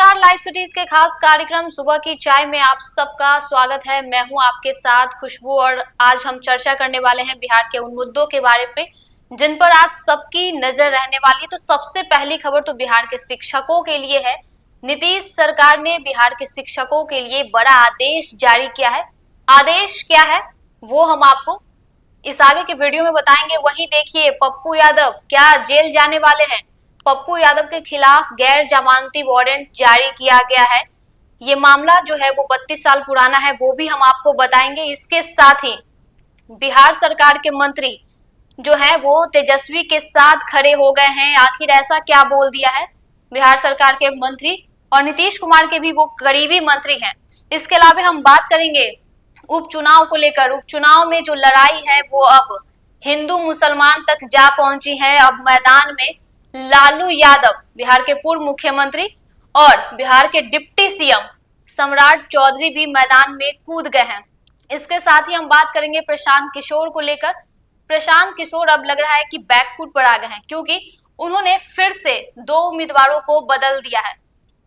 नमस्कार, live cities के खास कार्यक्रम सुबह की चाय में आप सबका स्वागत है। मैं हूं आपके साथ खुशबू और आज हम चर्चा करने वाले हैं बिहार के उन मुद्दों के बारे में जिन पर आज सबकी नजर रहने वाली है। तो सबसे पहली खबर तो बिहार के शिक्षकों के लिए है। नीतीश सरकार ने बिहार के शिक्षकों के लिए बड़ा आदेश जारी किया है। आदेश क्या है वो हम आपको इस आगे के वीडियो में बताएंगे। वहीं देखिए, पप्पू यादव क्या जेल जाने वाले हैं। पप्पू यादव के खिलाफ गैर जमानती वारंट जारी किया गया है। ये मामला जो है वो 32 साल पुराना है, वो भी हम आपको बताएंगे। इसके साथ ही बिहार सरकार के मंत्री जो है वो तेजस्वी के साथ खड़े हो गए हैं। आखिर ऐसा क्या बोल दिया है बिहार सरकार के मंत्री, और नीतीश कुमार के भी वो करीबी मंत्री हैं। इसके अलावा हम बात करेंगे उपचुनाव को लेकर। उपचुनाव में जो लड़ाई है वो अब हिंदू मुसलमान तक जा पहुंची है। अब मैदान में लालू यादव, बिहार के पूर्व मुख्यमंत्री, और बिहार के डिप्टी सीएम सम्राट चौधरी भी मैदान में कूद गए हैं। इसके साथ ही हम बात करेंगे प्रशांत किशोर को लेकर। प्रशांत किशोर अब लग रहा है कि बैकफुट पर आ गए हैं, क्योंकि उन्होंने फिर से 2 उम्मीदवारों को बदल दिया है।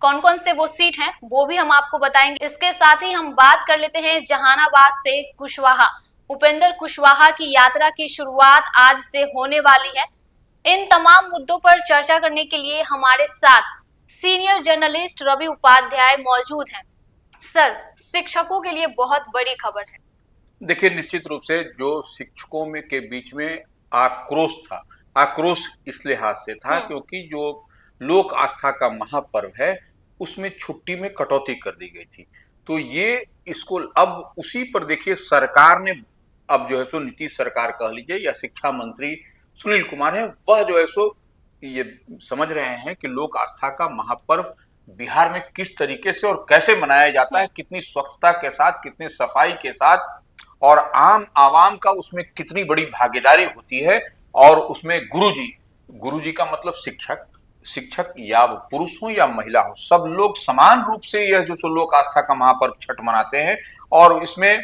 कौन कौन से वो सीट हैं वो भी हम आपको बताएंगे। इसके साथ ही हम बात कर लेते हैं जहानाबाद से कुशवाहा। उपेंद्र कुशवाहा की यात्रा की शुरुआत आज से होने वाली है। इन तमाम मुद्दों पर चर्चा करने के लिए हमारे साथ सीनियर जर्नलिस्ट रवि उपाध्याय मौजूद हैं। सर, शिक्षकों के लिए बहुत बड़ी खबर है। देखिए, निश्चित रूप से जो शिक्षकों में के बीच में आक्रोश था, आक्रोश इस लिहाज से था क्योंकि जो लोक आस्था का महापर्व है उसमें छुट्टी में कटौती कर दी गई थी। तो ये इसको अब उसी पर देखिए सरकार ने अब जो है सो नीतीश सरकार कह लीजिए या शिक्षा मंत्री सुनील कुमार है, वह जो है सो ये समझ रहे हैं कि लोक आस्था का महापर्व बिहार में किस तरीके से और कैसे मनाया जाता है, कितनी स्वच्छता के साथ, कितनी सफाई के साथ, और आम आवाम का उसमें कितनी बड़ी भागीदारी होती है। और उसमें गुरुजी का मतलब शिक्षक या वो पुरुष हो या महिला हो, सब लोग समान रूप से यह जो सो लोक आस्था का महापर्व छठ मनाते हैं। और इसमें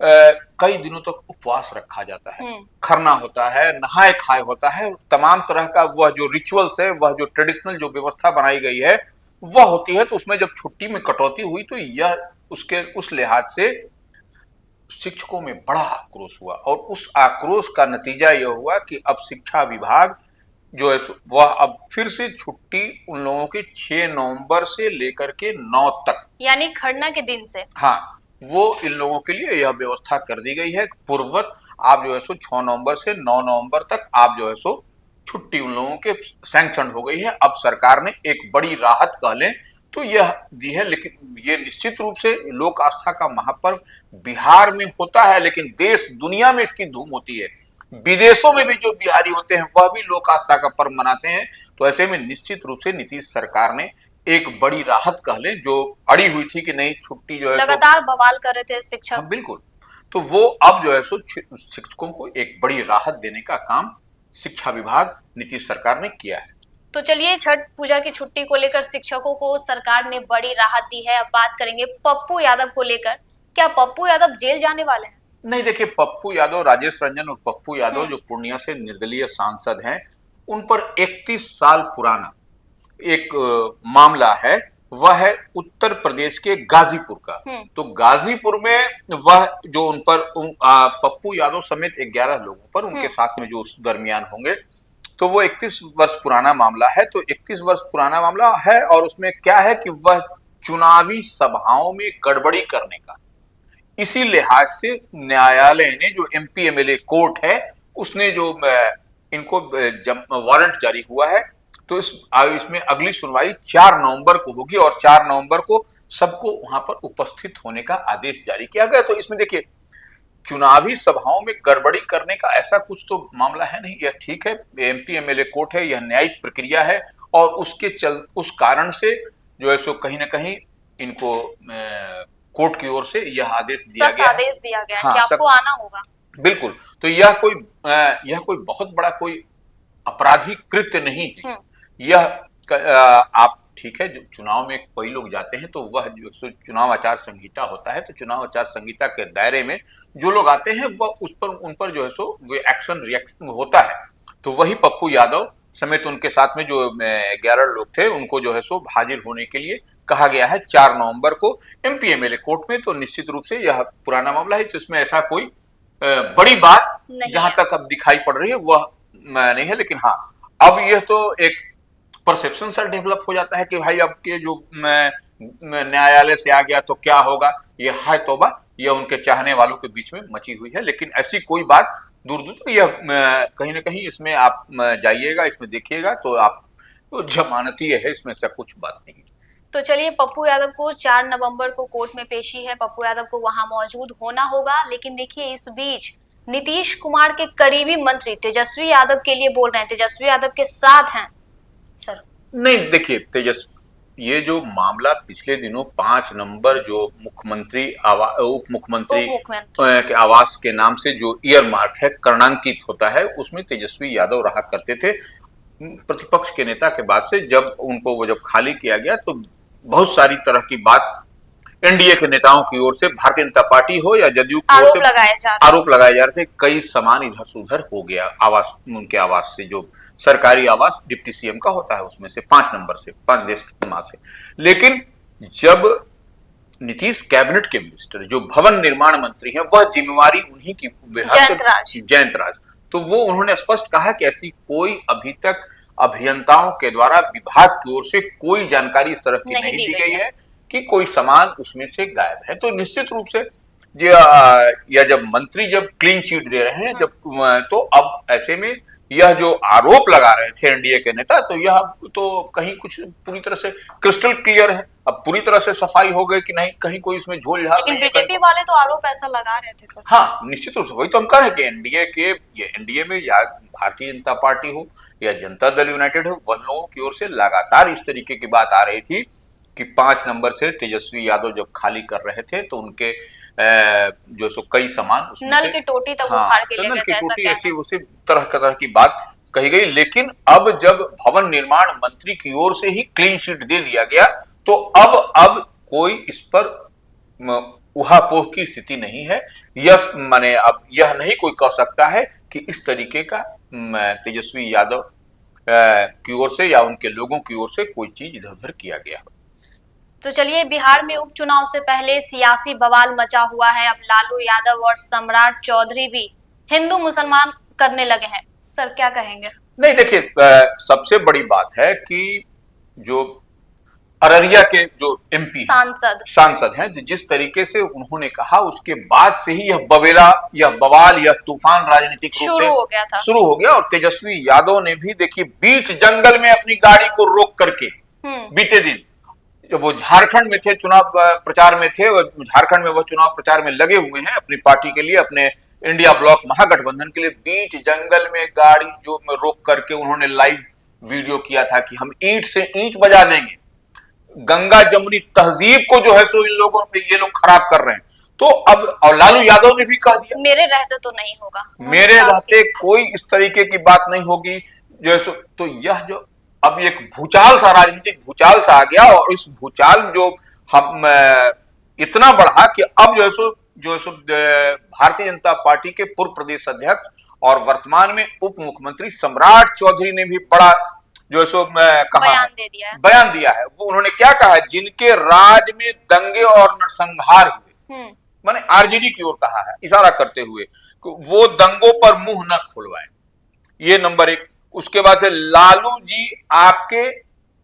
कई दिनों तक उपवास रखा जाता है, खरना होता है, नहाए खाए होता है, तमाम तरह का वह जो रिचुअल्स है, वह जो ट्रेडिशनल जो व्यवस्था बनाई गई है वह होती है। तो उसमें जब छुट्टी में कटौती हुई तो यह उस लिहाज से शिक्षकों में बड़ा आक्रोश हुआ। और उस आक्रोश का नतीजा यह हुआ कि अब शिक्षा विभाग जो है वह अब फिर से छुट्टी उन लोगों की 6 नवंबर से लेकर के 9 तक, यानी खरना के दिन से, हाँ, वो इन लोगों के लिए यह व्यवस्था कर दी गई है। पूर्ववत आप जो है सो 6 नवंबर से 9 नवंबर तक आप जो है सो छुट्टी उन लोगों के सैंक्शन हो गई है। अब सरकार ने एक बड़ी राहत कह लें तो यह दी है। लेकिन ये निश्चित रूप से लोक आस्था का महापर्व बिहार में होता है, लेकिन देश दुनिया में इसकी धूम होती है। विदेशों में भी जो बिहारी होते हैं वह भी लोक आस्था का पर्व मनाते हैं। तो ऐसे में निश्चित रूप से नीतीश सरकार ने एक बड़ी राहत कह ले, जो अड़ी हुई थी कि नहीं छुट्टी जो है लगातार बवाल कर रहे थे शिक्षक। हाँ, बिल्कुल। तो वो अब जो है सो शिक्षकों को एक बड़ी राहत देने का काम शिक्षा विभाग नीतीश सरकार ने किया है। तो चलिए, छठ पूजा की छुट्टी को लेकर शिक्षकों को सरकार ने बड़ी राहत दी है। अब बात करेंगे पप्पू यादव को लेकर। क्या पप्पू यादव जेल जाने वाले हैं? नहीं, देखिए, पप्पू यादव, राजेश रंजन और पप्पू यादव जो पूर्णिया से निर्दलीय सांसद हैं, उन पर 31 साल पुराना एक मामला है। वह है उत्तर प्रदेश के गाजीपुर का। तो गाजीपुर में वह जो उन पर पप्पू यादव समेत 11 लोगों पर, उनके साथ में जो उस दरमियान होंगे, तो वो 31 वर्ष पुराना मामला है। तो 31 वर्ष पुराना मामला है और उसमें क्या है कि वह चुनावी सभाओं में गड़बड़ी करने का, इसी लिहाज से न्यायालय ने, जो MP MLA कोर्ट है, उसने जो इनको वारंट जारी हुआ है। तो इसमें अगली सुनवाई 4 नवंबर को होगी और 4 नवंबर को सबको वहां पर उपस्थित होने का आदेश जारी किया गया। तो इसमें देखिए, चुनावी सभाओं में गड़बड़ी करने का ऐसा कुछ तो मामला है नहीं। यह ठीक है, MP MLA कोर्ट है, यह न्यायिक प्रक्रिया है और उस कारण से जो है सो कहीं ना कहीं इनको कोर्ट की ओर से यह आदेश दिया गया हाँ, कि आपको आना होगा। बिल्कुल। तो यह कोई बहुत बड़ा कोई आपराधिक कृत्य नहीं है। यह आप ठीक है, जो चुनाव में कई लोग जाते हैं तो वह जो चुनाव आचार संहिता होता है, तो चुनाव आचार संहिता के दायरे में जो लोग आते हैं वह उन पर जो है सो वो एक्शन रिएक्शन होता है। तो वही पप्पू यादव समेत उनके साथ में जो 11 लोग थे उनको जो है सो हाजिर होने के लिए कहा गया है 4 नवंबर को एमपी एमएलए कोर्ट में। तो निश्चित रूप से यह पुराना मामला है, तो इसमें ऐसा कोई बड़ी बात जहां तक अब दिखाई पड़ रही है वह नहीं है। लेकिन हाँ, अब यह तो एक परसेप्शन सा डेवलप हो जाता है कि भाई अब के जो न्यायालय से आ गया तो क्या होगा, ये हाय तौबा, यह उनके चाहने वालों के बीच में मची हुई है। लेकिन ऐसी कोई बात दूर दूर तो यह कहीं ना कहीं इसमें आप जाइएगा, इसमें देखिएगा तो आप तो जमानती है, इसमें ऐसा कुछ बात नहीं। तो चलिए, पप्पू यादव को 4 नवंबर को कोर्ट में पेशी है, पप्पू यादव को वहां मौजूद होना होगा। लेकिन देखिए, इस बीच नीतीश कुमार के करीबी मंत्री तेजस्वी यादव के लिए बोल रहे हैं, तेजस्वी यादव के साथ हैं सर। नहीं देखिए, ये जो मामला पिछले दिनों 5 नंबर जो मुख्यमंत्री उप मुख्यमंत्री के आवास के नाम से जो ईयर मार्क है कर्णांकित होता है, उसमें तेजस्वी यादव रहा करते थे प्रतिपक्ष के नेता के बाद से। जब उनको वो जब खाली किया गया तो बहुत सारी तरह की बात एनडीए के नेताओं की ओर से, भारतीय जनता पार्टी हो या जदयू की ओर से आरोप लगाए जा रहे थे। कई सामान इधर से उधर हो गया आवास, उनके आवास से, जो सरकारी आवास डिप्टी सीएम का होता है उसमें से 5 नंबर से 5 देशमा से। लेकिन जब नीतीश कैबिनेट के मिनिस्टर जो भवन निर्माण मंत्री हैं, वह जिम्मेवारी उन्हीं की जयंत राज, तो वो उन्होंने स्पष्ट कहा कि ऐसी कोई अभी तक अभियंताओं के द्वारा विभाग की ओर से कोई जानकारी इस तरह की नहीं दी गई है कि कोई सामान उसमें से गायब है। तो निश्चित रूप से या जब मंत्री जब क्लीन शीट दे रहे हैं जब, तो अब ऐसे में यह जो आरोप लगा रहे थे एनडीए के नेता, तो यह तो कहीं कुछ पूरी तरह से क्रिस्टल क्लियर है। अब पूरी तरह से सफाई हो गई कि नहीं, कहीं कोई इसमें झोल झाल नहीं। बीजेपी वाले तो आरोप ऐसा लगा रहे थे सर। हाँ, निश्चित रूप से वही तो हम कह रहे हैं कि एनडीए में या भारतीय जनता पार्टी हो या जनता दल यूनाइटेड हो, वह लोगों की ओर से लगातार इस तरीके की बात आ रही थी कि 5 नंबर से तेजस्वी यादव जब खाली कर रहे थे तो उनके जो सो कई सामान नल की टोटी तक उखाड़ के ले गए थे, टोटी ऐसी उसी तरह की बात कही गई। लेकिन अब जब भवन निर्माण मंत्री की ओर से ही क्लीन शीट दे दिया गया तो अब कोई इस पर उहापोह की स्थिति नहीं है। माने अब यह नहीं कोई कह सकता है कि इस तरीके का तेजस्वी यादव की ओर से या उनके लोगों की ओर से कोई चीज इधर उधर किया गया। तो चलिए, बिहार में उपचुनाव से पहले सियासी बवाल मचा हुआ है। अब लालू यादव और सम्राट चौधरी भी हिंदू मुसलमान करने लगे हैं। सर क्या कहेंगे? नहीं देखिए, सबसे बड़ी बात है कि जो अररिया के जो एमपी सांसद हैं, जिस तरीके से उन्होंने कहा, उसके बाद से ही यह बवाल, यह तूफान राजनीतिक रूप से शुरू हो गया। और तेजस्वी यादव ने भी देखिए बीच जंगल में अपनी गाड़ी को रोक करके बीते दिन, जब वो झारखंड में थे, चुनाव प्रचार में थे, झारखंड में वो चुनाव प्रचार में लगे हुए हैं अपनी पार्टी के लिए, अपने इंडिया ब्लॉक महागठबंधन के लिए, बीच जंगल में गाड़ी जो रोक करके उन्होंने लाइव वीडियो किया था कि हम ईंट से ईंट बजा देंगे, गंगा जमुनी तहजीब को जो है सो इन लोगों पे ये लोग खराब कर रहे हैं। तो अब और लालू यादव ने भी कह दिया, मेरे रहते तो नहीं होगा, मेरे रहते कोई इस तरीके की बात नहीं होगी जो है सो। तो यह जो अब एक भूचाल सा, राजनीतिक भूचाल सा आ गया, और इस भूचाल जो हम इतना बढ़ा कि अब जो है सो भारतीय जनता पार्टी के पूर्व प्रदेश अध्यक्ष और वर्तमान में उप मुख्यमंत्री सम्राट चौधरी ने भी बड़ा जो है सो कहा, बयान दिया है। वो उन्होंने क्या कहा, जिनके राज में दंगे और नरसंहार हुए, माने आरजेडी की ओर कहा है इशारा करते हुए, वो दंगों पर मुंह न खुलवाएं, ये नंबर 1। उसके बाद से लालू जी आपके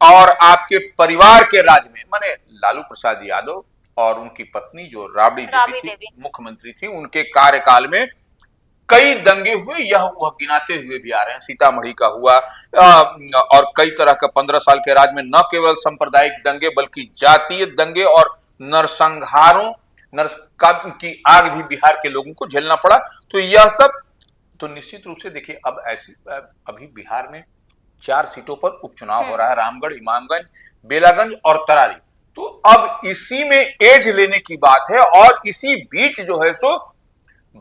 और आपके परिवार के राज में, माने लालू प्रसाद यादव और उनकी पत्नी जो राबड़ी देवी थी, मुख्यमंत्री थी, उनके कार्यकाल में कई दंगे हुए, यह वह गिनाते हुए भी आ रहे हैं। सीतामढ़ी का हुआ और कई तरह का 15 साल के राज में न केवल सांप्रदायिक दंगे बल्कि जातीय दंगे और नरसंहारों की आग भी बिहार के लोगों को झेलना पड़ा। तो यह सब तो निश्चित रूप से देखिए, अब अभी बिहार में 4 सीटों पर उपचुनाव हो रहा है, रामगढ़, इमामगंज, बेलागंज और तरारी। तो अब इसी में एज लेने की बात है, और इसी बीच जो है सो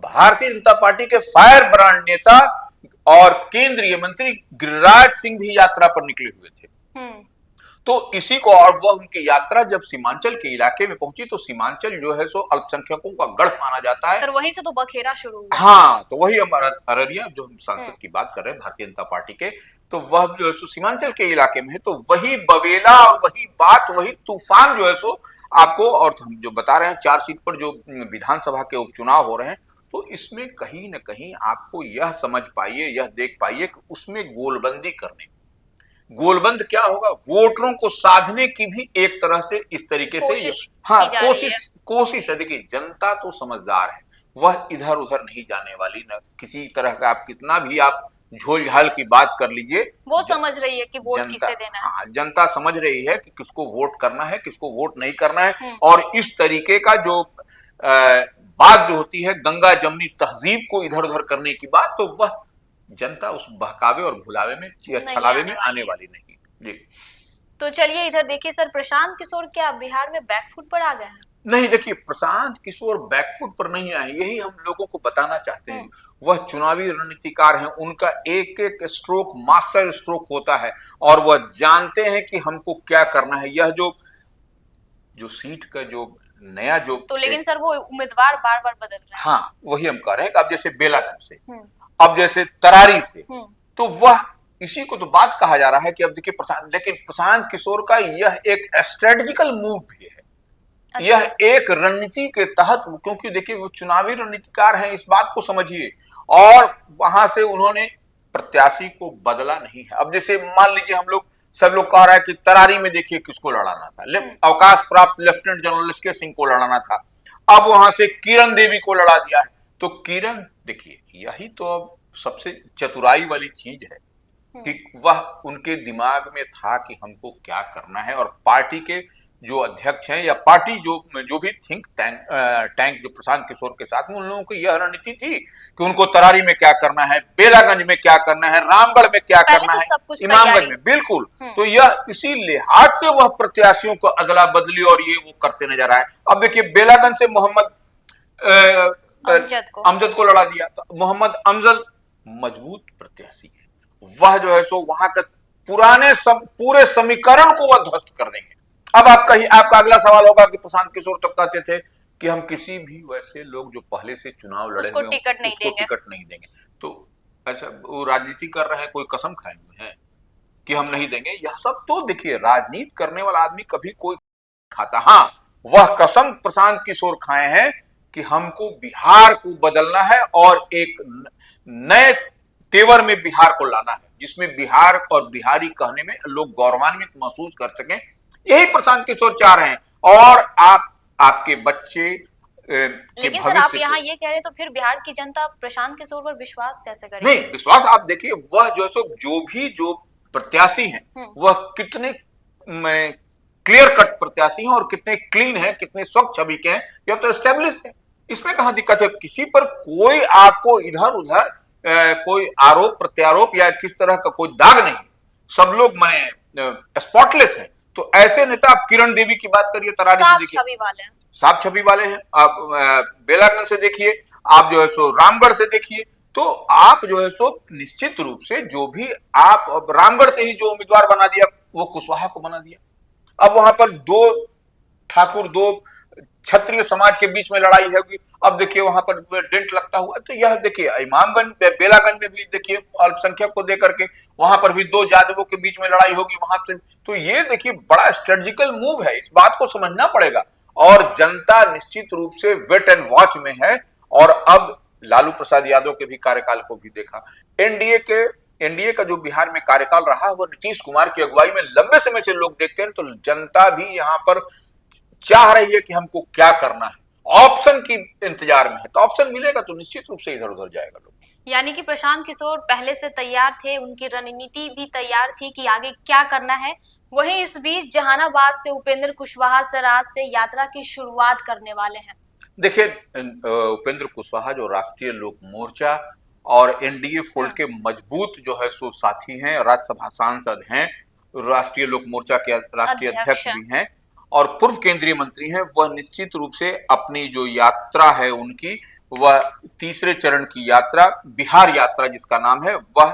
भारतीय जनता पार्टी के फायर ब्रांड नेता और केंद्रीय मंत्री गिरिराज सिंह भी यात्रा पर निकले हुए थे। तो इसी को, और वह उनकी यात्रा जब सीमांचल के इलाके में पहुंची तो सीमांचल जो है सो अल्पसंख्यकों का गढ़ माना जाता है। सर वहीं से तो बखेरा शुरू हुआ। हाँ, तो वही हम अररिया जो हम सांसद की बात कर रहे हैं भारतीय जनता पार्टी के, तो वह जो है सो सीमांचल के इलाके में है। तो वही बवेला और वही बात, वही तूफान जो है सो आपको, और हम जो बता रहे हैं 4 सीट पर जो विधानसभा के उपचुनाव हो रहे हैं, तो इसमें कहीं न कहीं आपको यह समझ पाइए, यह देख पाइए कि उसमें गोलबंदी करने, गोलबंद क्या होगा, वोटरों को साधने की भी एक तरह से इस तरीके से हाँ कोशिश है। देखिए जनता तो समझदार है, वह इधर उधर नहीं जाने वाली, न किसी तरह का आप कितना भी आप झोल झाल की बात कर लीजिए, वो समझ रही है कि वोट किसे देना है। हाँ, जनता समझ रही है कि किसको वोट करना है, किसको वोट नहीं करना है। और इस तरीके का जो बात जो होती है गंगा जमनी तहजीब को इधर उधर करने की बात, तो वह जनता उस बहकावे और भुलावे में या छलावे में आने वाली नहीं। जी, तो चलिए इधर देखिए सर, प्रशांत किशोर क्या बिहार में बैकफुट पर आ गए हैं? नहीं, देखिए प्रशांत किशोर बैकफुट पर नहीं आए, यही हम लोगों को बताना चाहते हैं। वह चुनावी रणनीतिकार हैं, उनका एक एक स्ट्रोक मास्टर स्ट्रोक होता है और वह जानते हैं कि हमको क्या करना है। यह जो सीट का जो नया जो तो लेकिन सर वो उम्मीदवार बार बार बदल रहे हैं। हाँ, वही हम कह रहे हैं कि अब जैसे बेलागंज से, अब जैसे तरारी से, तो वह इसी को तो बात कहा जा रहा है कि अब देखिए प्रशांत किशोर का यह एक स्ट्रेटेजिकल मूव भी है। अच्छा। यह एक रणनीति के तहत, क्योंकि देखिए वो चुनावी रणनीतिकार हैं, इस बात को समझिए, और वहां से उन्होंने प्रत्याशी को बदला नहीं है। अब जैसे मान लीजिए हम लोग सब लोग कह रहा है कि तरारी में देखिए किसको लड़ाना था, अवकाश प्राप्त लेफ्टिनेंट जनरल एसके सिंह को लड़ाना था, अब वहां से किरण देवी को लड़ा दिया है। तो किरण, देखिए यही तो अब सबसे चतुराई वाली चीज है कि वह उनके दिमाग में था कि हमको क्या करना है, और पार्टी के जो अध्यक्ष हैं या पार्टी जो भी थिंक टैंक जो प्रशांत किशोर के साथ में, उन लोगों की यह रणनीति थी कि उनको तरारी में क्या करना है, बेलागंज में क्या करना है, रामगढ़ में क्या करना है, इमामगंज में, बिल्कुल। तो यह इसी लिहाज से वह प्रत्याशियों को अदला बदली और ये वो करते नजर आए। अब देखिए बेलागंज से मोहम्मद अमजद को लड़ा दिया, तो मोहम्मद अमजद मजबूत प्रत्याशी है, वह जो है सो वहां का पूरे समीकरण को वह ध्वस्त कर देंगे। अब आपका अगला सवाल होगा कि प्रशांत किशोर तो कहते थे कि हम किसी भी वैसे लोग जो पहले से चुनाव लड़े हुए उसको टिकट नहीं देंगे। तो ऐसा वो राजनीति कर रहे हैं, कोई कसम खाए हुए हैं कि हम नहीं देंगे? यह सब तो देखिए राजनीति करने वाला आदमी कभी कोई खाता। हाँ, वह कसम प्रशांत किशोर खाए हैं कि हमको बिहार को बदलना है और एक नए तेवर में बिहार को लाना है, जिसमें बिहार और बिहारी कहने में लोग गौरवान्वित महसूस कर सकें। यही प्रशांत किशोर चाह रहे हैं। और आपके बच्चे लेकिन सर आप यहाँ ये कह रहे हैं, तो फिर बिहार की जनता प्रशांत किशोर पर विश्वास कैसे करेगी? नहीं, विश्वास आप देखिए, वह जो प्रत्याशी हैं वह कितने क्लियर कट प्रत्याशी हैं और कितने क्लीन हैं, कितने स्वच्छ छवि के हैं, यह तो एस्टेब्लिश है। इसमें कहां दिक्कत है? किसी पर कोई आपको इधर उधर कोई आरोप प्रत्यारोप या किस तरह का कोई दाग नहीं, सब लोग स्पॉटलेस है। तो ऐसे नेता, आप किरण देवी की बात करिए, तरारी से देखिए साफ छवि वाले हैं, आप बेलागंज से देखिए, आप जो है सो रामगढ़ से देखिए, तो आप जो है सो निश्चित रूप से जो भी आप रामगढ़ से ही जो उम्मीदवार बना दिया वो कुशवाहा को बना दिया। अब वहां पर दो क्षत्रिय समाज के बीच में लड़ाई होगी। अब देखिए वहां पर डेंट लगता हुआ, तो यह देखिए इमामगंज बेलागंज में भी देखिए अल्पसंख्यक को देकर के वहां पर भी दो यादवों के बीच में लड़ाई होगी वहां से। तो ये देखिए बड़ा स्ट्रेटेजिकल मूव है, इस बात को समझना पड़ेगा। और जनता निश्चित रूप से वेट एंड वॉच में है। और अब लालू प्रसाद यादव के भी कार्यकाल को भी देखा, एनडीए का जो बिहार में कार्यकाल रहा वो नीतीश कुमार की अगुवाई में लंबे समय से लोग देखते हैं। तो जनता भी यहाँ पर चाह रही है कि हमको क्या करना है, ऑप्शन की इंतजार में है। तो ऑप्शन मिलेगा तो निश्चित रूप से इधर उधर जाएगा लोग। यानी कि प्रशांत किशोर पहले से तैयार थे, उनकी रणनीति भी तैयार थी कि आगे क्या करना है। वहीं इस बीच जहानाबाद से उपेंद्र कुशवाहा सर आज से यात्रा की शुरुआत करने वाले हैं। देखिए उपेंद्र कुशवाहा जो राष्ट्रीय लोक मोर्चा और एनडीए फोल्ड के मजबूत जो है सो साथी हैं, राज्यसभा सांसद हैं, राष्ट्रीय लोक मोर्चा के राष्ट्रीय अध्यक्ष भी हैं और पूर्व केंद्रीय मंत्री हैं, वह निश्चित रूप से अपनी जो यात्रा है उनकी, वह तीसरे चरण की यात्रा, बिहार यात्रा जिसका नाम है, वह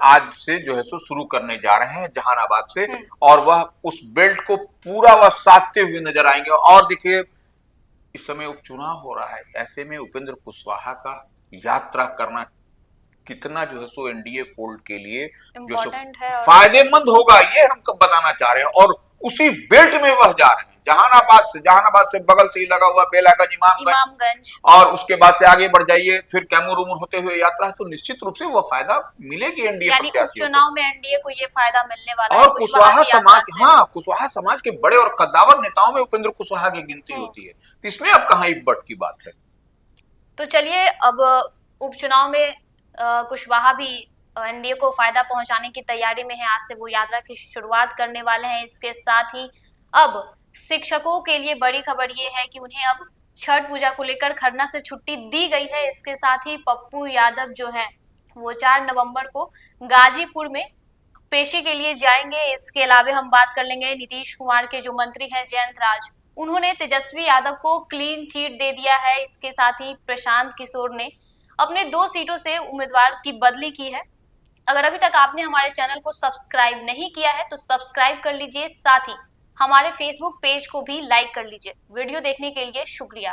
आज से जो है सो शुरू करने जा रहे हैं जहानाबाद से, और वह उस बेल्ट को पूरा वह साधते हुए नजर आएंगे। और देखिए इस समय उपचुनाव हो रहा है, ऐसे में उपेंद्र कुशवाहा का यात्रा करना कितना जो है सो एनडीए फोल्ड के लिए जो सो फायदेमंद होगा, ये हम कब बताना चाह रहे हैं। और उसी बेल्ट में वह जा रहे हैं जहानाबाद से बगल से ही लगा हुआ बेलागंज, इमामगंज, और उसके बाद से आगे बढ़ जाइए, फिर कैमूर उमूर होते हुए यात्रा है, तो निश्चित रूप से वह फायदा मिलेगी एनडीए प्रत्याशियों को। चुनाव में एनडीए को ये फायदा मिलने वाला और कुशवाहा समाज, हाँ, कुशवाहा समाज के बड़े और कद्दावर नेताओं में उपेंद्र कुशवाहा की गिनती होती है, तो इसमें अब कहाँ एक बट की बात है। तो चलिए अब उपचुनाव में कुशवाहा भी एनडीए को फायदा पहुंचाने की तैयारी में है, आज से वो यात्रा की शुरुआत करने वाले हैं। इसके साथ ही अब शिक्षकों के लिए बड़ी खबर ये है कि उन्हें अब छठ पूजा को लेकर खरना से छुट्टी दी गई है। इसके साथ ही पप्पू यादव जो है वो 4 नवंबर को गाजीपुर में पेशी के लिए जाएंगे। इसके अलावा हम बात कर लेंगे नीतीश कुमार के जो मंत्री हैं जयंत राज, उन्होंने तेजस्वी यादव को क्लीन चिट दे दिया है। इसके साथ ही प्रशांत किशोर ने अपने 2 सीटों से उम्मीदवार की बदली की है। अगर अभी तक आपने हमारे चैनल को सब्सक्राइब नहीं किया है तो सब्सक्राइब कर लीजिए, साथ ही हमारे फेसबुक पेज को भी लाइक कर लीजिए। वीडियो देखने के लिए शुक्रिया।